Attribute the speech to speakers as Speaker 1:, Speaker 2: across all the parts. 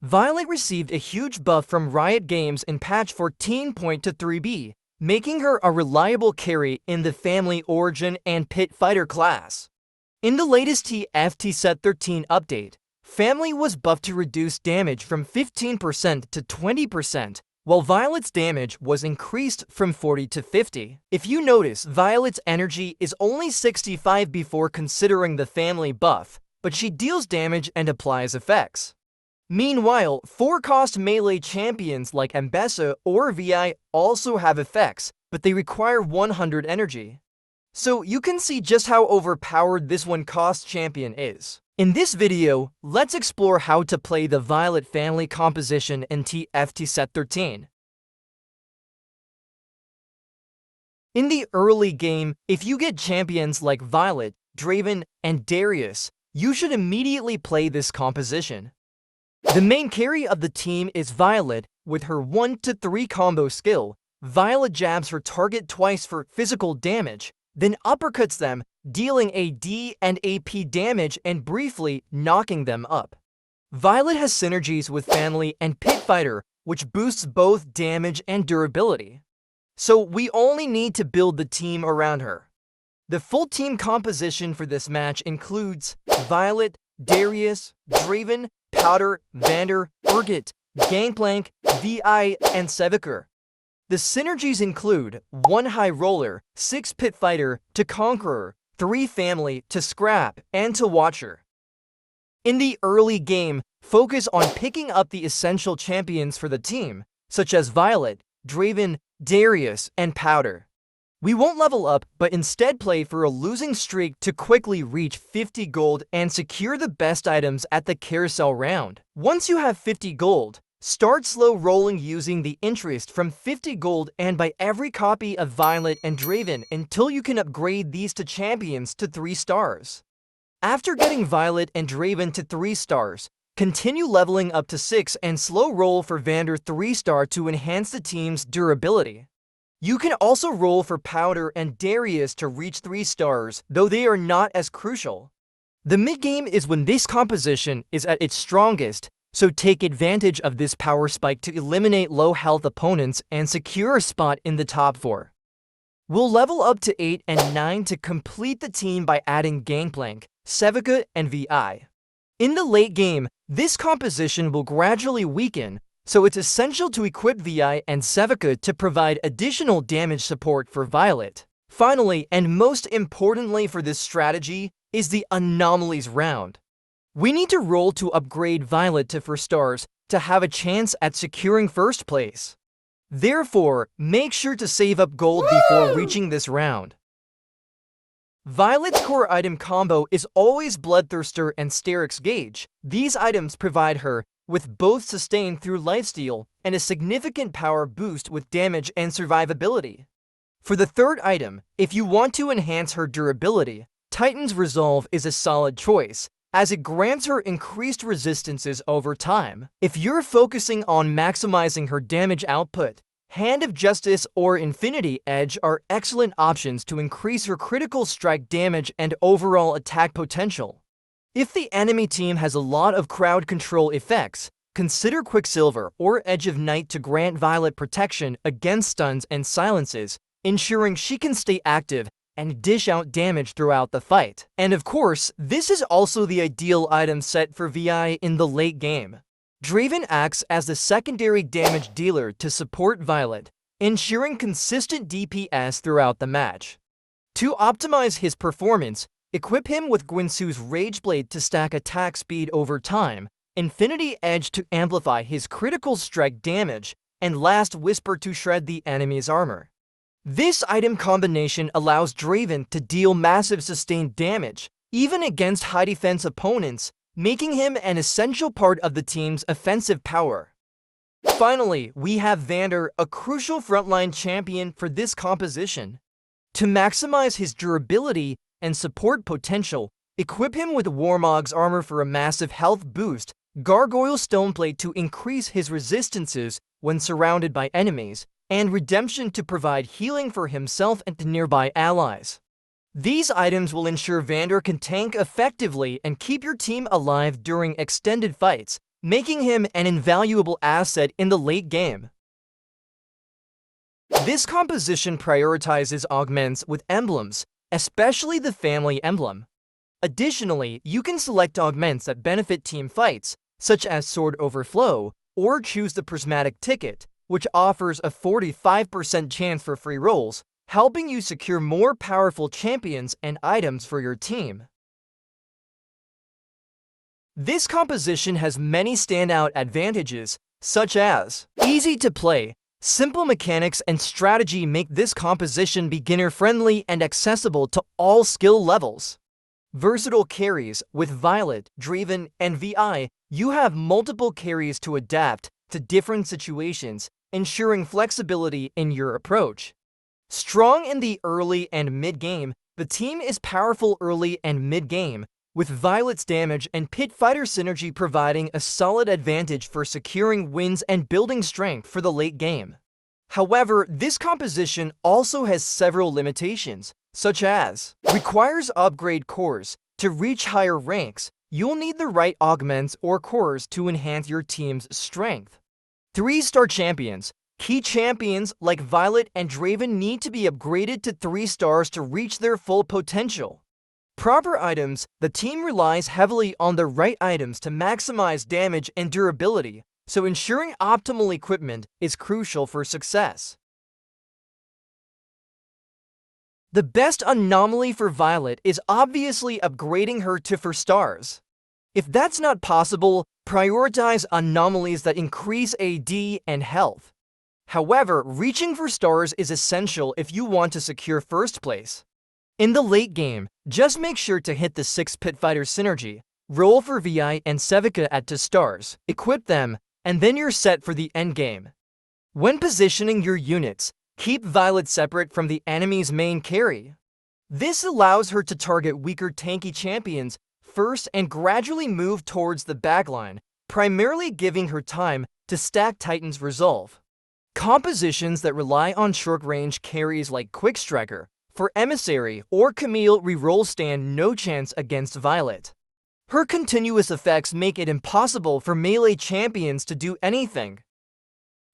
Speaker 1: Violet received a huge buff from Riot Games in patch 14.3b, making her a reliable carry in the Family Origin and Pit Fighter class. In the latest TFT Set 13 update, Family was buffed to reduce damage from 15% to 20%, while Violet's damage was increased from 40 to 50. If you notice, Violet's energy is only 65 before considering the Family buff, but she deals damage and applies effects. Meanwhile, 4-cost melee champions like Ambessa or Vi also have effects, but they require 100 energy. So you can see just how overpowered this 1-cost champion is. In this video, let's explore how to play the Violet family composition in TFT Set 13. In the early game, if you get champions like Violet, Draven, and Darius, you should immediately play this composition. The main carry of the team is Violet. With her 1-3 combo skill, Violet jabs her target twice for physical damage, then uppercuts them, dealing AD and AP damage and briefly knocking them up. Violet has synergies with Family and Pit Fighter, which boosts both damage and durability. So we only need to build the team around her. The full team composition for this match includes Violet, Darius, Draven, Powder, Vander, Urgot, Gangplank, Vi, and Seviker. The synergies include 1 High Roller, 6 Pit Fighter to Conqueror, 3 Family to Scrap, and to Watcher. In the early game, focus on picking up the essential champions for the team, such as Violet, Draven, Darius, and Powder. We won't level up, but instead play for a losing streak to quickly reach 50 gold and secure the best items at the carousel round. Once you have 50 gold, start slow rolling using the interest from 50 gold and buy every copy of Violet and Draven until you can upgrade these to champions to 3 stars. After getting Violet and Draven to 3 stars, continue leveling up to 6 and slow roll for Vander 3-star to enhance the team's durability. You can also roll for Powder and Darius to reach 3 stars, though they are not as crucial. The mid-game is when this composition is at its strongest, so take advantage of this power spike to eliminate low-health opponents and secure a spot in the top 4. We'll level up to 8 and 9 to complete the team by adding Gangplank, Seviker, and Vi. In the late game, this composition will gradually weaken, so it's essential to equip Vi and Seviker to provide additional damage support for Violet. Finally, and most importantly for this strategy, is the Anomalies round. We need to roll to upgrade Violet to 4 stars to have a chance at securing first place. Therefore, make sure to save up gold before reaching this round. Violet's core item combo is always Bloodthirster and Sterix Gauge. These items provide her with both sustain through lifesteal and a significant power boost with damage and survivability. For the third item, if you want to enhance her durability, Titan's Resolve is a solid choice, as it grants her increased resistances over time. If you're focusing on maximizing her damage output, Hand of Justice or Infinity Edge are excellent options to increase her critical strike damage and overall attack potential. If the enemy team has a lot of crowd control effects, consider Quicksilver or Edge of Night to grant Violet protection against stuns and silences, ensuring she can stay active and dish out damage throughout the fight. And of course, this is also the ideal item set for Vi in the late game. Draven acts as the secondary damage dealer to support Violet, ensuring consistent DPS throughout the match. To optimize his performance, equip him with Guinsoo's Rageblade to stack attack speed over time, Infinity Edge to amplify his critical strike damage, and Last Whisper to shred the enemy's armor. This item combination allows Draven to deal massive sustained damage, even against high defense opponents, making him an essential part of the team's offensive power. Finally, we have Vander, a crucial frontline champion for this composition. To maximize his durability and support potential, equip him with Warmog's armor for a massive health boost, Gargoyle Stoneplate to increase his resistances when surrounded by enemies, and Redemption to provide healing for himself and nearby allies. These items will ensure Vander can tank effectively and keep your team alive during extended fights, making him an invaluable asset in the late game. This composition prioritizes augments with emblems, especially the family emblem. Additionally, you can select augments that benefit team fights, such as Sword Overflow, or choose the Prismatic Ticket, which offers a 45% chance for free rolls, helping you secure more powerful champions and items for your team. This composition has many standout advantages, such as easy to play. Simple mechanics and strategy make this composition beginner-friendly and accessible to all skill levels. Versatile carries. With Violet, Draven, and Vi, you have multiple carries to adapt to different situations, ensuring flexibility in your approach. Strong in the early and mid-game, the team is powerful early and mid-game, with Violet's damage and Pit Fighter synergy providing a solid advantage for securing wins and building strength for the late game. However, this composition also has several limitations, such as requires upgrade cores. To reach higher ranks, you'll need the right augments or cores to enhance your team's strength. 3-star champions. Key champions like Violet and Draven need to be upgraded to 3 stars to reach their full potential. Proper items. The team relies heavily on the right items to maximize damage and durability, so ensuring optimal equipment is crucial for success. The best anomaly for Violet is obviously upgrading her to 4 stars. If that's not possible, prioritize anomalies that increase AD and health. However, reaching 4 stars is essential if you want to secure first place. In the late game, just make sure to hit the 6 Pit Fighter synergy, roll for Vi and Sevika at 2 stars, equip them, and then you're set for the endgame. When positioning your units, keep Violet separate from the enemy's main carry. This allows her to target weaker tanky champions first and gradually move towards the backline, primarily giving her time to stack Titan's resolve. Compositions that rely on short-range carries like Quick Striker for Emissary or Camille reroll stand no chance against Violet. Her continuous effects make it impossible for melee champions to do anything.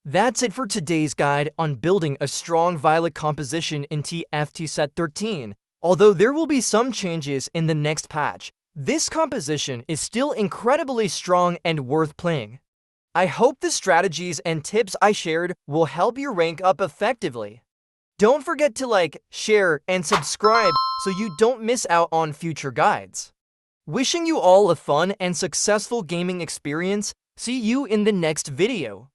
Speaker 1: That's it for today's guide on building a strong Violet composition in TFT Set 13. Although there will be some changes in the next patch, this composition is still incredibly strong and worth playing. I hope the strategies and tips I shared will help you rank up effectively. Don't forget to like, share, and subscribe so you don't miss out on future guides. Wishing you all a fun and successful gaming experience. See you in the next video.